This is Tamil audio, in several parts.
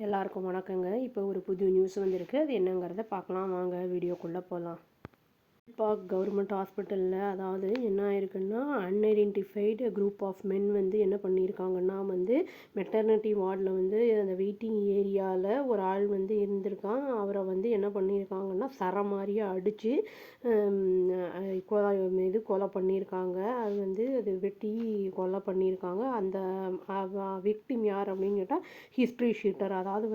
எல்லாருக்கும் வணக்கங்க. இப்போ ஒரு புது நியூஸ் வந்திருக்கு. அது என்னங்கிறத பார்க்கலாம் வாங்க வீடியோக்குள்ளே போகலாம். கீழ்பாக் கவர்மெண்ட் ஹாஸ்பிட்டலில் அதாவது என்ன ஆயிருக்குன்னா அன்ஐடென்டிஃபைடு குரூப் ஆஃப் மென் வந்து என்ன பண்ணியிருக்காங்கன்னா மெட்டர்னிட்டி வார்டில் அந்த வெயிட்டிங் ஏரியாவில் ஒரு ஆள் இருந்திருக்கான். அவரை என்ன பண்ணியிருக்காங்கன்னா மாதிரியே அடித்து கொலை பண்ணியிருக்காங்க. அது வெட்டி கொலை பண்ணியிருக்காங்க. அந்த விக்டிம் யார் அப்படின்னு கேட்டால் ஹிஸ்ட்ரி ஷீட்டர். அதாவது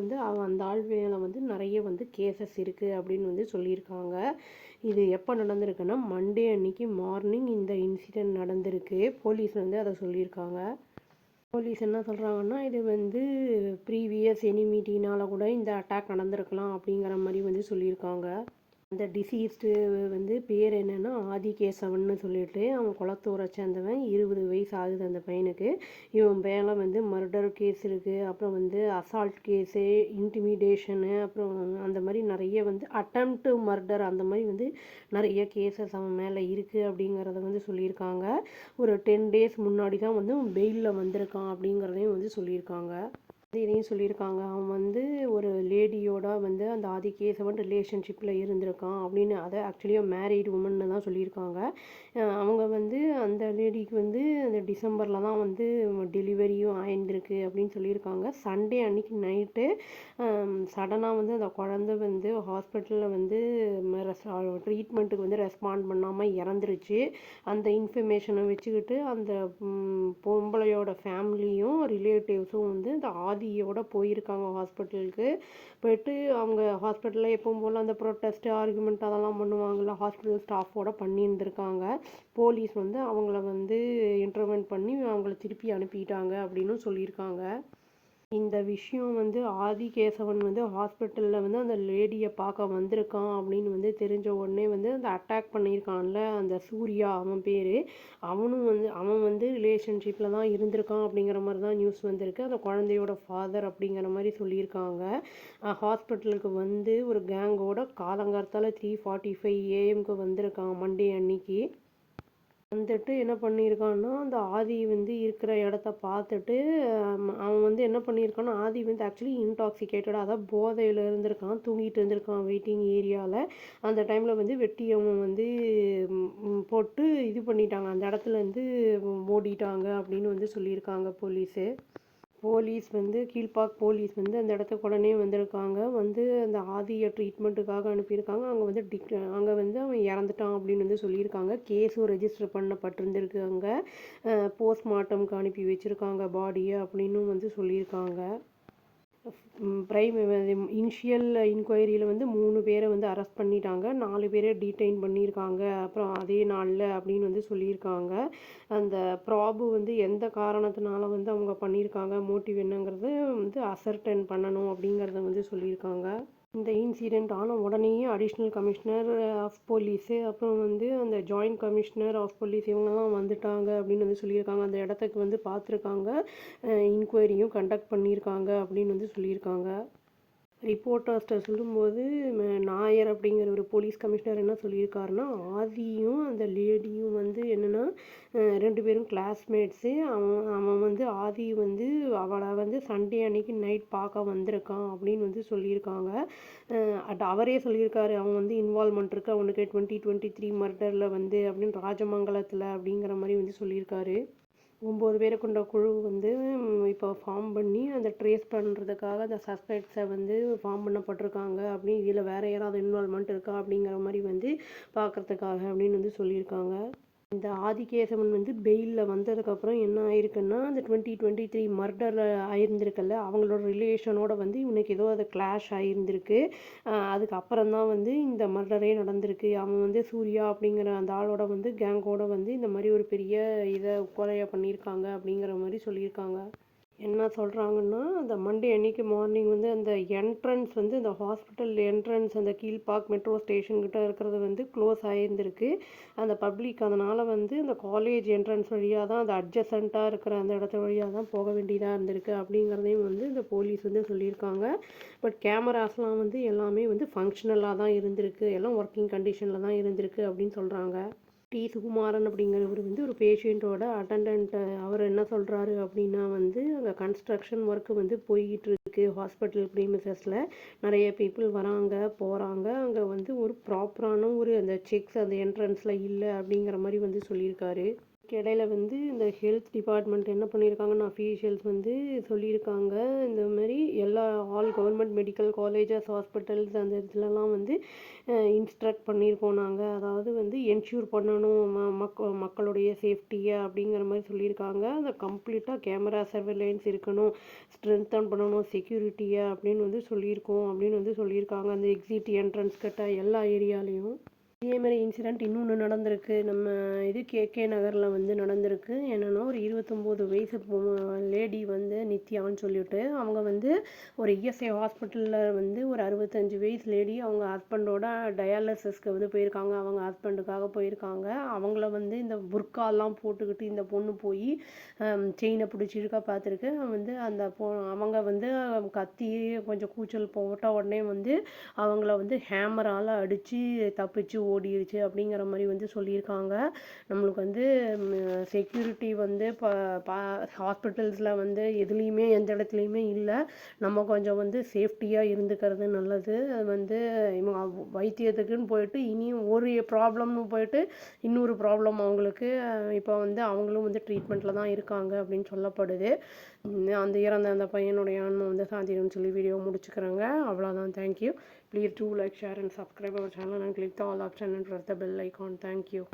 அந்த ஆள் மேலே நிறைய கேசஸ் இருக்குது அப்படின்னு சொல்லியிருக்காங்க. இது எப்போ நடந்திருக்குன்னா மண்டே அன்னைக்கு மார்னிங் இந்த இன்சிடெண்ட் நடந்திருக்கு. போலீஸ் அதை சொல்லியிருக்காங்க. போலீஸ் என்ன சொல்கிறாங்கன்னா இது ப்ரீவியஸ் எனிமிட்டினால் கூட இந்த அட்டாக் நடந்திருக்கலாம் அப்படிங்கிற மாதிரி சொல்லியிருக்காங்க. அந்த டிசீஸ்டு பேர் என்னென்னா ஆதிகேசவன்னு சொல்லிட்டு அவன் குளத்தூரை சேர்ந்தவன். 20 வயசு ஆகுது அந்த பையனுக்கு. இவன் மேலே மர்டர் கேஸ் இருக்குது, அப்புறம் அசால்ட் கேஸு, இன்டிமிடேஷனு, அப்புறம் அந்த மாதிரி நிறைய அட்டெம்ப்ட் மர்டர் அந்த மாதிரி நிறைய கேசஸ் அவன் மேலே இருக்குது அப்படிங்கிறத சொல்லியிருக்காங்க. ஒரு 10 days முன்னாடி தான் பெயிலில் வந்திருக்கான் அப்படிங்கிறதையும் சொல்லியிருக்காங்க. இதையும் சொல்லியிருக்காங்க. அவன் ஒரு லேடியோட அந்த ஆதிகேசவன் ரிலேஷன்ஷிப்பில் இருந்திருக்கான் அப்படின்னு. அதை ஆக்சுவலி மேரீடு உமன்னு தான் சொல்லியிருக்காங்க. அவங்க அந்த லேடிக்கு அந்த டிசம்பரில் தான் டெலிவரியும் ஆயிருந்திருக்கு அப்படின்னு சொல்லியிருக்காங்க. சண்டே அன்னைக்கு நைட்டு சடனாக அந்த குழந்தை ஹாஸ்பிட்டலில் ட்ரீட்மெண்ட்டுக்கு ரெஸ்பாண்ட் பண்ணாமல் இறந்துருச்சு. அந்த இன்ஃபர்மேஷனை வச்சுக்கிட்டு அந்த பொம்பளையோட ஃபேமிலியும் ரிலேட்டிவ்ஸும் அந்த ஆதியோட போயிருக்காங்க ஹாஸ்பிட்டலுக்கு. போயிட்டு அவங்க ஹாஸ்பிட்டலில் எப்பவும் போல் அந்த ப்ரொட்டஸ்ட்டு ஆர்குமெண்ட் அதெல்லாம் பண்ணுவாங்கள்ல, ஹாஸ்பிட்டல் ஸ்டாஃபோட பண்ணியிருந்திருக்காங்க. போலீஸ் அவங்கள இன்டர்வென்ட் பண்ணி அவங்கள திருப்பி அனுப்பிட்டாங்க அப்படின்னு சொல்லியிருக்காங்க. இந்த விஷயம் ஆதிகேசவன் ஹாஸ்பிட்டலில் அந்த லேடியை பார்க்க வந்திருக்கான் அப்படின்னு தெரிஞ்ச உடனே அந்த அட்டாக் பண்ணியிருக்கான்ல அந்த சூர்யா அவன் பேர். அவனும் அவன் ரிலேஷன்ஷிப்பில் தான் இருந்திருக்கான் அப்படிங்கிற மாதிரி தான் நியூஸ் வந்திருக்கு. அந்த குழந்தையோட ஃபாதர் அப்படிங்கிற மாதிரி சொல்லியிருக்காங்க. ஹாஸ்பிட்டலுக்கு ஒரு கேங்கோட காலங்காலத்தால் 3:45 AM வந்திருக்கான் மண்டே அன்னைக்கு. என்ன பண்ணியிருக்கான்னா அந்த ஆதி இருக்கிற இடத்த பார்த்துட்டு அவன் என்ன பண்ணியிருக்கான்னா ஆதி ஆக்சுவலி இன்டாக்சிகேட்டடாக அதாவது போதையில் இருந்திருக்கான், தூங்கிட்டு இருந்திருக்கான் வெயிட்டிங் ஏரியாவில். அந்த டைமில் வெட்டி அவன் போட்டு இது பண்ணிட்டாங்க, அந்த இடத்துலேருந்து ஓடிட்டாங்க அப்படின்னு சொல்லியிருக்காங்க போலீஸு. போலீஸ் கீழ்பாக் போலீஸ் அந்த இடத்துக்கு உடனே வந்திருக்காங்க. அந்த ஆதியை ட்ரீட்மெண்ட்டுக்காக அனுப்பியிருக்காங்க. அங்கே அவன் இறந்துட்டான் அப்படின்னு சொல்லியிருக்காங்க. கேஸும் ரெஜிஸ்டர் பண்ணப்பட்டிருந்திருக்கு. அங்கே போஸ்ட்மார்ட்டம்க்கு அனுப்பி வச்சுருக்காங்க பாடியை அப்படின்னு சொல்லியிருக்காங்க. இனிஷியல் இன்கொயரியில் 3 பேரை அரெஸ்ட் பண்ணிட்டாங்க, 4 பேரை டீடைன் பண்ணியிருக்காங்க அப்புறம் அதே நாளில் அப்படின்னு சொல்லியிருக்காங்க. அந்த ப்ராபு எந்த காரணத்தினால அவங்க பண்ணியிருக்காங்க, மோட்டிவ் என்னங்கிறது அசர்டன் பண்ணணும் அப்படிங்கிறத சொல்லியிருக்காங்க. இந்த இன்சிடெண்ட் ஆன உடனேயே அடிஷ்னல் கமிஷனர் ஆஃப் போலீஸு அப்புறம் அந்த ஜாயிண்ட் கமிஷனர் ஆஃப் போலீஸ் இவங்கெல்லாம் வந்துட்டாங்க அப்படின்னு சொல்லியிருக்காங்க. அந்த இடத்துக்கு பார்த்துருக்காங்க, இன்கொயரியும் கண்டக்ட் பண்ணியிருக்காங்க அப்படின்னு சொல்லியிருக்காங்க. ரிப்போர்ட்டர்ஸ்ட்டை சொல்லும்போது நாயர் அப்படிங்கிற ஒரு போலீஸ் கமிஷனர் என்ன சொல்லியிருக்காருன்னா ஆதியும் அந்த லேடியும் என்னென்னா 2 பேரும் கிளாஸ்மேட்ஸு. அவன் ஆதி அவளை சண்டே அன்னைக்கு நைட் பார்க்க வந்திருக்கான் அப்படின்னு சொல்லியிருக்காங்க. அவரே சொல்லியிருக்காரு அவன் இன்வால்மெண்ட் இருக்குது அவனுக்கு 2023 மர்டரில் அப்படின்னு ராஜமங்கலத்தில் அப்படிங்கிற மாதிரி சொல்லியிருக்காரு. 9 பேரை கொண்ட குழு இப்போ ஃபார்ம் பண்ணி அந்த ட்ரேஸ் பண்ணுறதுக்காக அந்த சஸ்பெக்ட்ஸை ஃபார்ம் பண்ணப்பட்டிருக்காங்க. அப்படி இதில் வேறு யாராவது இன்வால்மெண்ட் இருக்கா அப்படிங்கிற மாதிரி பார்க்குறதுக்காக அப்படின்னு சொல்லியிருக்காங்க. இந்த ஆதிகேசவன் பெயிலில் வந்ததுக்கப்புறம் என்ன ஆயிருக்குன்னா அந்த 2023 மர்டரில் ஆயிருந்திருக்கல அவங்களோட ரிலேஷனோட இவனுக்கு ஏதோ அது கிளாஷ் ஆகியிருந்திருக்கு. அதுக்கப்புறம் தான் இந்த மர்டரே நடந்திருக்கு. அவன் சூர்யா அப்படிங்கிற அந்த ஆளோட கேங்கோட இந்த மாதிரி ஒரு பெரிய இதை கொலையை பண்ணியிருக்காங்க அப்படிங்கிற மாதிரி சொல்லியிருக்காங்க. என்ன சொல்கிறாங்கன்னா அந்த மண்டே அன்னைக்கு மார்னிங் அந்த என்ட்ரன்ஸ் இந்த ஹாஸ்பிட்டல் என்ட்ரன்ஸ் அந்த கீழ்பாக் மெட்ரோ ஸ்டேஷன்கிட்ட இருக்கிறது க்ளோஸ் ஆகியிருந்திருக்கு. அந்த பப்ளிக் அதனால் அந்த காலேஜ் என்ட்ரன்ஸ் வழியாக தான் அந்த அட்ஜசண்ட்டாக இருக்கிற அந்த இடத்து வழியாக தான் போக வேண்டியதாக இருந்திருக்கு அப்படிங்கிறதையும் இந்த போலீஸ் சொல்லியிருக்காங்க. பட் கேமராஸ்லாம் எல்லாமே ஃபங்க்ஷனலாக தான் இருந்திருக்கு, எல்லாம் ஒர்க்கிங் கண்டிஷனில் தான் இருந்திருக்கு அப்படின்னு சொல்கிறாங்க. டி. சுகுமாரன் அப்படிங்கிறவர் வந்து ஒரு பேஷண்ட்டோட அட்டெண்டன்ட். அவர் என்ன சொல்கிறாரு அப்படின்னா வந்து அங்கே கன்ஸ்ட்ரக்ஷன் ஒர்க் வந்து போய்கிட்டு இருக்கு ஹாஸ்பிட்டல் ப்ரீமிசஸில். நிறைய பீப்புள் வராங்க போகிறாங்க. அங்கே வந்து ஒரு ப்ராப்பரான ஒரு அந்த செக்ஸ் அந்த என்ட்ரன்ஸில் இல்லை அப்படிங்கிற மாதிரி வந்து சொல்லியிருக்காரு. இடையில வந்து இந்த ஹெல்த் டிபார்ட்மெண்ட் என்ன பண்ணியிருக்காங்கன்னு அஃபீஷியல்ஸ் வந்து சொல்லியிருக்காங்க. இந்த மாதிரி எல்லா all government medical colleges hospitals அந்த இதுலலாம் வந்து இன்ஸ்ட்ரக்ட் பண்ணியிருக்கோம் நாங்கள். அதாவது வந்து என்ஷூர் பண்ணணும் மக்களுடைய சேஃப்டியை அப்படிங்கிற மாதிரி சொல்லியிருக்காங்க. அந்த கம்ப்ளீட்டாக கேமரா சர்வேலன்ஸ் இருக்கணும், ஸ்ட்ரென்தன் பண்ணணும் செக்யூரிட்டியை அப்படின்னு வந்து சொல்லியிருக்கோம் அப்படின்னு வந்து சொல்லியிருக்காங்க. அந்த எக்ஸிட் என்ட்ரன்ஸ் கிட்ட எல்லா ஏரியாலையும். இதே மாதிரி இன்சிடெண்ட் இன்னொன்று நடந்திருக்கு. நம்ம இது கேகே நகரில் வந்து நடந்திருக்கு. என்னென்னா ஒரு 29 வயசு லேடி வந்து நித்யான்னு சொல்லிட்டு அவங்க வந்து ஒரு இஎஸ்ஐ ஹாஸ்பிட்டலில் வந்து ஒரு 65 வயசு லேடி அவங்க ஹஸ்பண்டோட டயாலிசிஸ்க்கு வந்து போயிருக்காங்க. அவங்க ஹஸ்பண்டுக்காக போயிருக்காங்க. அவங்கள வந்து இந்த புர்காலாம் போட்டுக்கிட்டு இந்த பொண்ணு போய் செயினை பிடிச்சிருக்கா பார்த்துருக்கு. வந்து அந்த அவங்க வந்து கத்தி கொஞ்சம் கூச்சல் போட்ட உடனே வந்து அவங்கள வந்து ஹேமரால் அடித்து தப்பிச்சு ஓடிடுச்சு அப்படிங்கிற மாதிரி வந்து சொல்லியிருக்காங்க. நம்மளுக்கு வந்து செக்யூரிட்டி வந்து ஹாஸ்பிட்டல்ஸில் வந்து எதுலேயுமே எந்த இடத்துலையுமே இல்லை. நம்ம கொஞ்சம் வந்து சேஃப்டியாக இருந்துக்கிறது நல்லது. அது வந்து வைத்தியத்துக்குன்னு போயிட்டு இனியும் ஒரு ப்ராப்ளம்னு போயிட்டு இன்னொரு ப்ராப்ளம் அவங்களுக்கு. இப்போ வந்து அவங்களும் வந்து ட்ரீட்மெண்ட்டில் தான் இருக்காங்க அப்படின்னு சொல்லப்படுது. அந்த இறந்த அந்த பையனுடைய ஆன்மா வந்து சாந்தின்னு சொல்லி வீடியோ முடிச்சுக்கிறாங்க. அவ்வளோதான். Thank you. Please do like, share and subscribe our channel and click the all option and press the bell icon. Thank you.